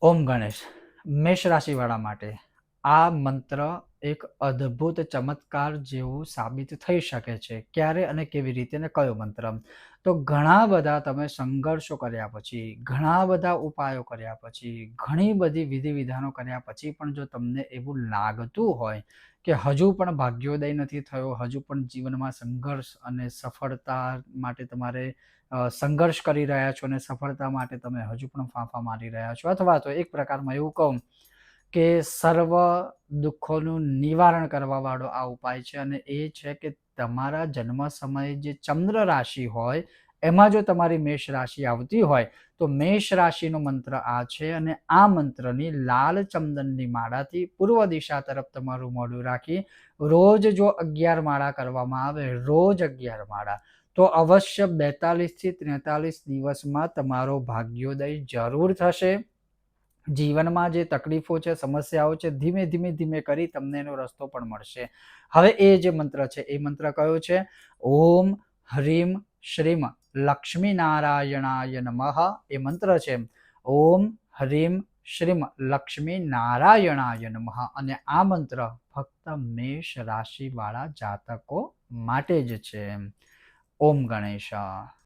ઓમ ગણેશ. મેષ રાશિવાળા માટે આ મંત્ર એક અદ્ભુત ચમત્કાર જેવું સાબિત થઈ શકે છે. ક્યારે અને કેવી રીતે અને કયો મંત્ર? તો ઘણા બધા તમે સંઘર્ષો કર્યા પછી, ઘણા બધા ઉપાયો કર્યા પછી, ઘણી બધી વિધિ વિધાનો કર્યા પછી પણ જો તમને એવું લાગતું હોય કે હજુ પણ ભાગ્યોદય નથી થયો, હજુ પણ જીવનમાં સંઘર્ષ અને સફળતા માટે તમારે સંઘર્ષ કરી રહ્યા છો અને સફળતા માટે તમે હજુ પણ ફાંફા મારી રહ્યા છો, અથવા તો એક પ્રકારમાં એવું કહું કે સર્વ દુઃખોનું નિવારણ કરવાવાળો આ ઉપાય છે અને એ છે કે તમારા જન્મ સમયે જે ચંદ્ર રાશિ હોય એમાં જો તમારી મેષ રાશિ આવતી હોય તો મેષ રાશિનો મંત્ર આ છે અને આ મંત્રની લાલ ચંદનની માળાથી પૂર્વ દિશા તરફ તમારું મોઢું રાખી રોજ જો 11 માળા કરવામાં આવે, રોજ 11 માળા, તો અવશ્ય 42 થી 43 દિવસમાં તમારો ભાગ્યોદય જરૂર થશે. જીવનમાં જે તકલીફો છે, સમસ્યાઓ છે, ધીમે ધીમે ધીમે કરી તમને એનો રસ્તો પણ મળશે. હવે એ જે મંત્ર છે એ મંત્ર કયો છે? ઓમ હ્રીમ શ્રીમ લક્ષ્મી નારાયણાય નમઃ એ મંત્ર છે. ઓમ હ્રીમ શ્રીમ લક્ષ્મી નારાયણાય નમઃ. અને આ મંત્ર ફક્ત મેષ રાશિ વાળા જાતકો માટે જ છે. ઓમ ગણેશ.